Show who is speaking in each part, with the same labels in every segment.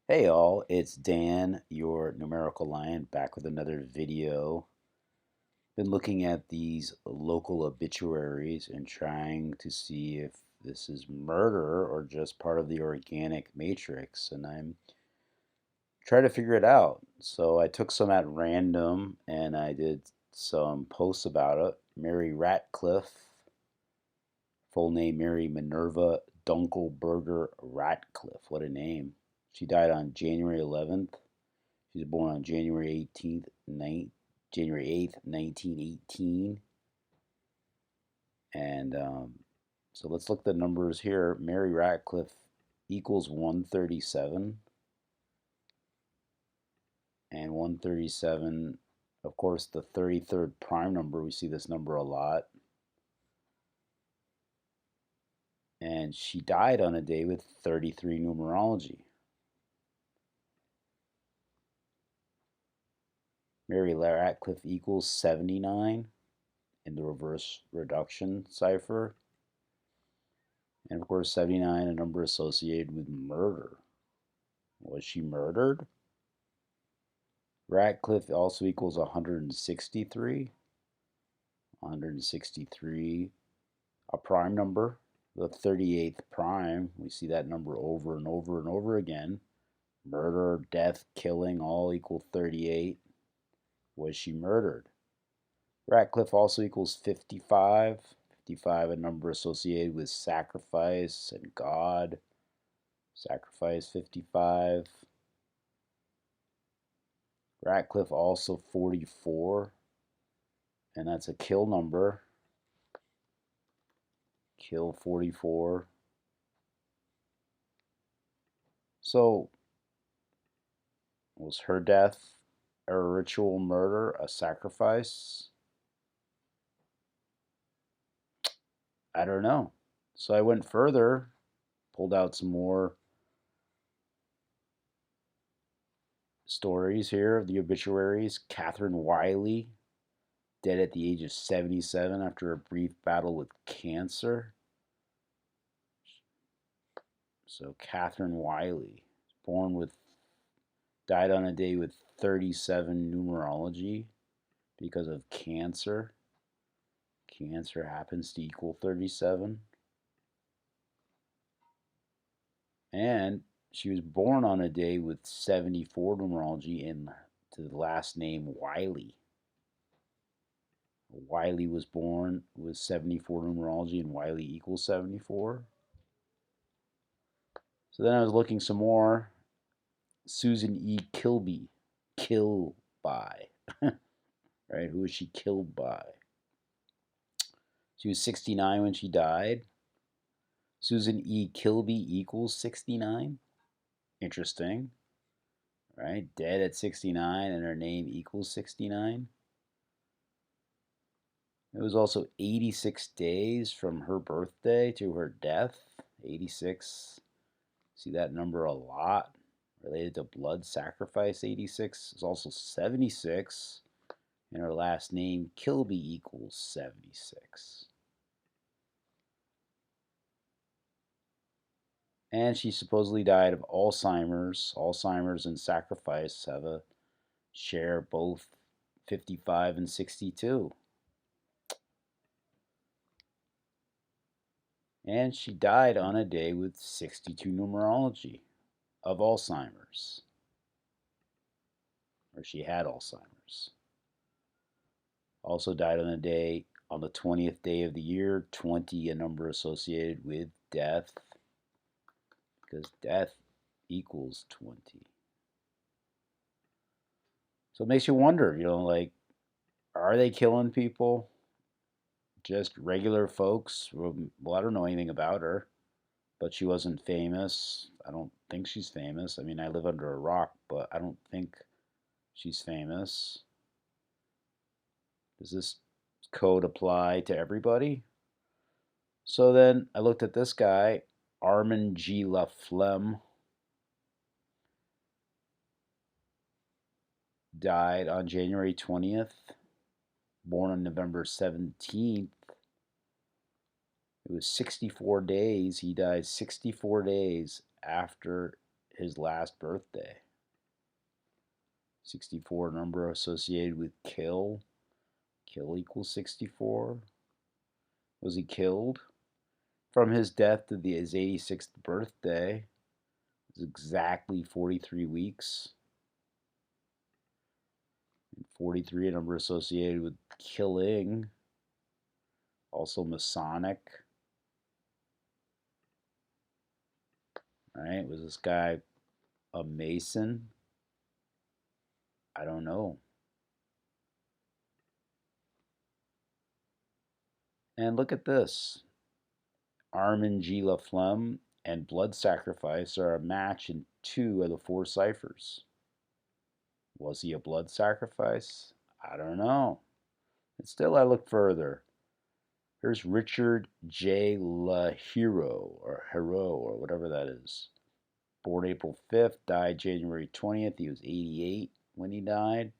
Speaker 1: Hey all, it's Dan, your numerical lion, back with another video. Been looking at these local obituaries and trying to see if this is murder or just part of the organic matrix, and I'm trying to figure it out. So I took some at random and I did some posts about it. Mary Ratcliffe, full name Mary Minerva Dunkelberger Ratcliffe. What a name. She died on January 11th. She was born on January 8th, 1918. And so let's look at the numbers here. Mary Ratcliffe equals 137. And 137, of course, the 33rd prime number. We see this number a lot. And she died on a day with 33 numerology. Mary Ratcliffe equals 79 in the reverse reduction cipher. And of course, 79, a number associated with murder. Was she murdered? Ratcliffe also equals 163. 163, a prime number, the 38th prime. We see that number over and over and over again. Murder, death, killing, all equal 38. Was she murdered? Ratcliffe also equals 55. 55, a number associated with sacrifice and God. Sacrifice 55. Ratcliffe also 44, and that's a kill number. Kill 44. So, was her death a ritual murder, a sacrifice? I don't know. So I went further, pulled out some more stories here of the obituaries. Catherine Wiley, dead at the age of 77 after a brief battle with cancer. So Catherine Wiley, died on a day with 37 numerology because of cancer. Cancer happens to equal 37. And she was born on a day with 74 numerology and to the last name Wiley. Wiley was born with 74 numerology and Wiley equals 74. So then I was looking some more. Susan E. Kilby. Kill by. Right? Who was she killed by? She was 69 when she died. Susan E. Kilby equals 69. Interesting. Right? Dead at 69 and her name equals 69. It was also 86 days from her birthday to her death. 86. See that number a lot. Related to blood sacrifice, 86 is also 76. And her last name, Kilby, equals 76. And she supposedly died of Alzheimer's. Alzheimer's and sacrifice have a share both 55 and 62. And she died on a day with 62 numerology of Alzheimer's. Or she had Alzheimer's. Also died on a day, on the 20th day of the year, 20, a number associated with death, because death equals 20. So it makes you wonder, like, are they killing people? Just regular folks? Well, I don't know anything about her, but she wasn't famous. I don't think she's famous. I mean, I live under a rock, but I don't think she's famous. Does this code apply to everybody? So then I looked at this guy, Armand G. Laflemme, died on January 20th, born on November 17th. It was 64 days. He died 64 days after his last birthday. 64 number associated with kill. Kill equals 64. Was he killed? From his death to his 86th birthday, it was exactly 43 weeks. And 43, a number associated with killing. Also Masonic. Right? Was this guy a Mason? I don't know. And look at this. Armand G. Laflamme and Blood Sacrifice are a match in 2 of the 4 ciphers. Was he a blood sacrifice? I don't know. And still I look further. Here's Richard J. LaHero, or whatever that is. Born April 5th, died January 20th. He was 88 when he died.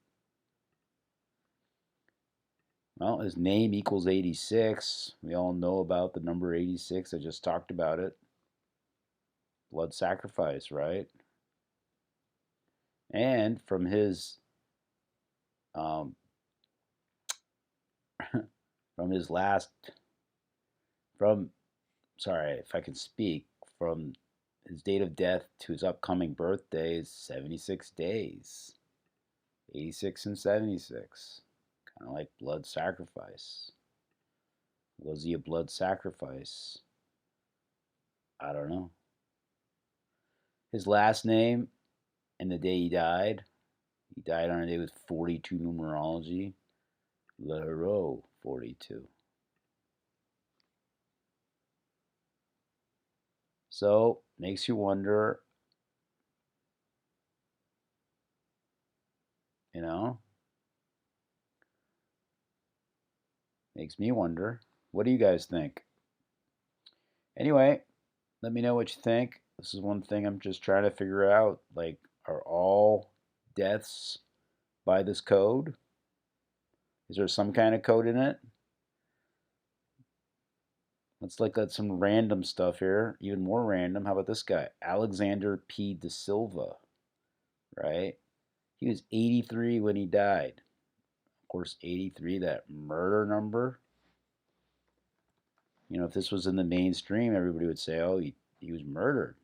Speaker 1: Well, his name equals 86. We all know about the number 86. I just talked about it. Blood sacrifice, right? And from his from his last sorry if I can speak, from his date of death to his upcoming birthday is 76 days. 86 and 76. Kind of like blood sacrifice. Was he a blood sacrifice? I don't know. His last name and the day he died on a day with 42 numerology. L'Hero 42. So, makes you wonder, you know? Makes me wonder. What do you guys think? Anyway, let me know what you think. This is one thing I'm just trying to figure out. Like, are all deaths by this code? Is there some kind of code in it? Let's look at some random stuff here. Even more random. How about this guy? Alexander P. De Silva. Right? He was 83 when he died. Of course, 83, that murder number. You know, if this was in the mainstream, everybody would say, oh, he was murdered.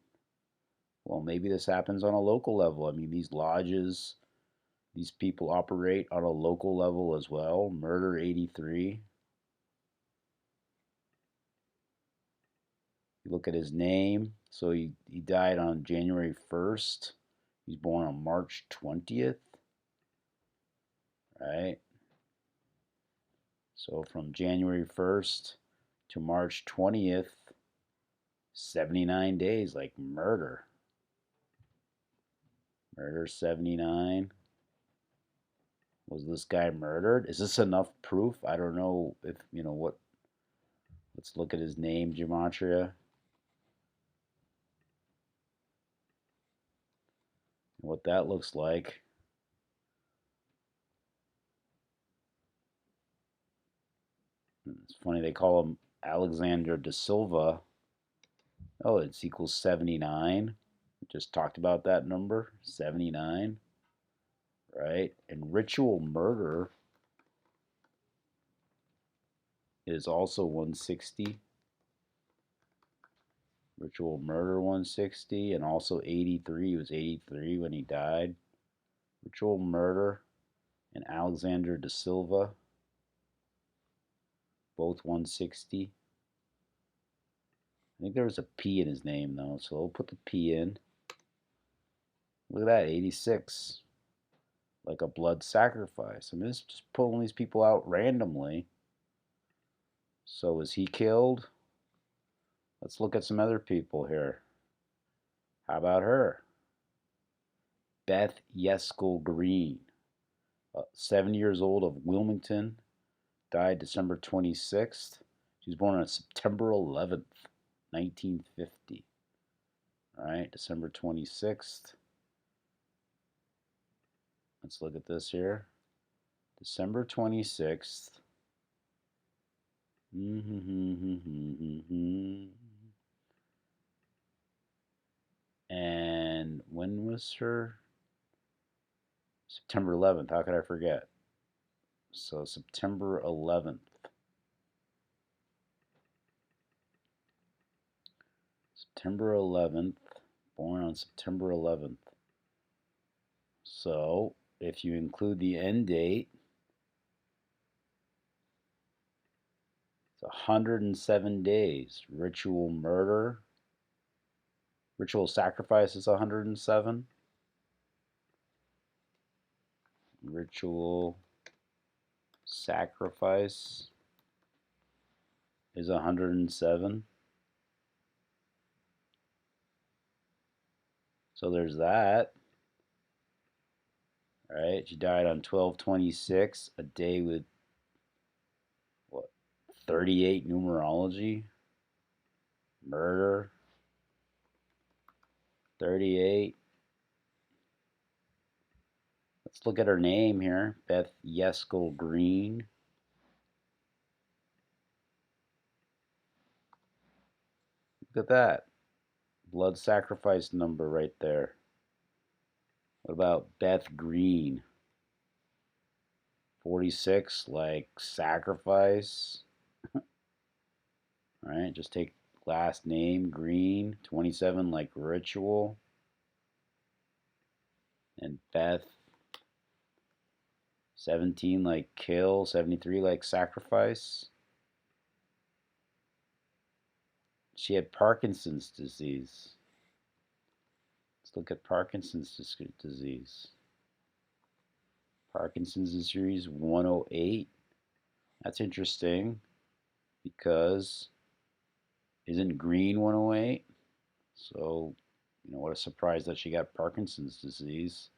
Speaker 1: Well, maybe this happens on a local level. I mean, these lodges, these people operate on a local level as well. Murder 83. You look at his name. So he died on January 1st. He's born on March 20th. Right? So from January 1st to March 20th, 79 days, like murder. Murder 79. Was this guy murdered? Is this enough proof? I don't know if, you know, what. Let's look at his name, gematria. What that looks like. It's funny, they call him Alexander De Silva. Oh, it's equals 79. We just talked about that number, 79. Right? And ritual murder is also 160. Ritual murder 160, and also 83. He was 83 when he died. Ritual murder and Alexander De Silva, both 160. I think there was a P in his name though, so we'll put the P in. Look at that, 86. Like a blood sacrifice. I mean, it's just pulling these people out randomly. So was he killed? Let's look at some other people here. How about her? Beth Yeskel Green, 7 years old, of Wilmington, died December 26th. She was born on September 11th, 1950. All right, December 26th. Let's look at this here. December 26th. And when was her? September 11th. How could I forget? So September 11th. September 11th. Born on September 11th. So if you include the end date, it's 107 days. Ritual murder. Ritual sacrifice is 107. Ritual sacrifice is 107. So there's that. All right, she died on 12/26, a day with what? 38 numerology. Murder. 38. Let's look at her name here. Beth Yeskel Green. Look at that. Blood sacrifice number right there. What about Beth Green? 46, like sacrifice. All right, just take last name, Green. 27, like ritual. And Beth, 17, like kill. 73, like sacrifice. She had Parkinson's disease. Let's look at Parkinson's disease. Parkinson's disease 108. That's interesting because isn't green 108? So, what a surprise that she got Parkinson's disease,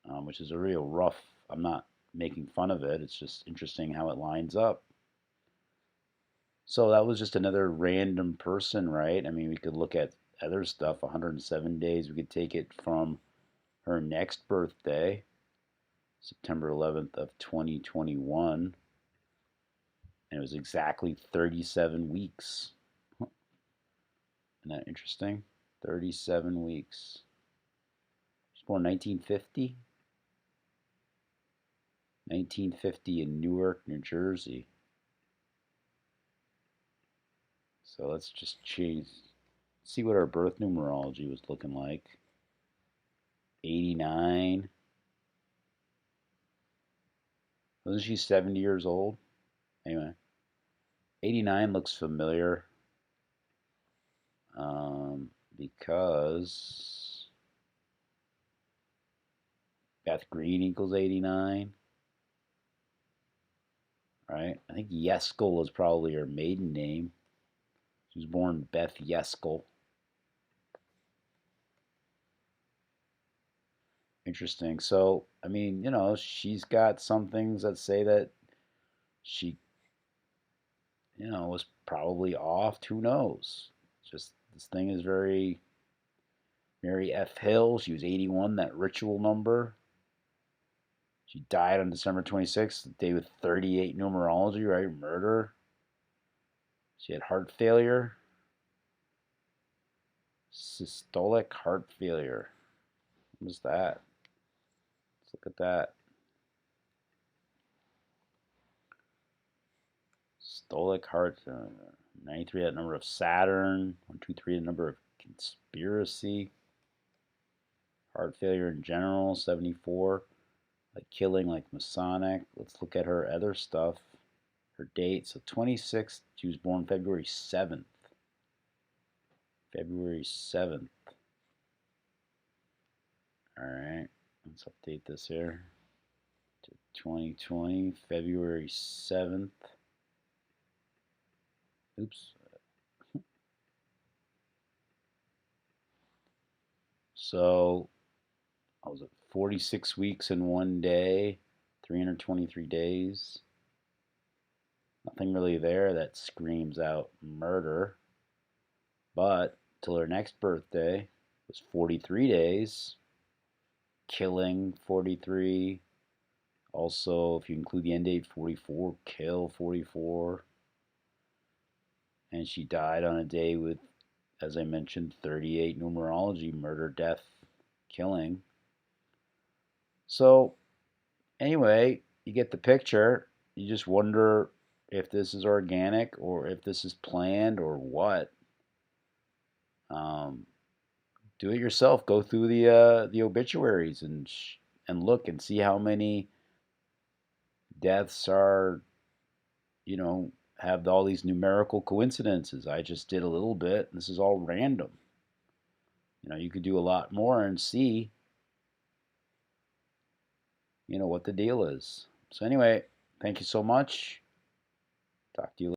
Speaker 1: which is a real rough. I'm not making fun of it. It's just interesting how it lines up. So that was just another random person, right? I mean, we could look at other stuff. 107 days. We could take it from her next birthday, September 11th of 2021, and it was exactly 37 weeks. Isn't that interesting? 37 weeks. She was born 1950. 1950 in Newark, New Jersey. So let's just see what our birth numerology was looking like. 89. Wasn't she 70 years old? Anyway, 89 looks familiar because Beth Green equals 89. Right? I think Yeskel is probably her maiden name. She was born Beth Yeskel. Interesting. So, I mean, she's got some things that say that she, was probably off. Who knows? Just this thing is very Mary F. Hill. She was 81, that ritual number. She died on December 26th, the day with 38 numerology, right? Murder. She had heart failure. Systolic heart failure. What was that? Let's look at that. Stolic heart, 93, that number of Saturn. 123, the number of conspiracy. Heart failure in general, 74. Like killing, like Masonic. Let's look at her other stuff. Her date, so 26th, she was born February 7th. February 7th. Alright, let's update this here to 2020, February 7th. Oops. So, I was at 46 weeks in one day, 323 days. Nothing really there that screams out murder. But till her next birthday was 43 days, killing 43. Also, if you include the end date, 44, kill 44. And she died on a day with as I mentioned, 38 numerology: murder, death, killing. So anyway, you get the picture. You just wonder if this is organic or if this is planned or what. Um, do it yourself. Go through the obituaries and look and see how many deaths are, you know, have all these numerical coincidences. I just did a little bit. This is all random. You could do a lot more and see, what the deal is. So anyway, thank you so much. Talk to you later.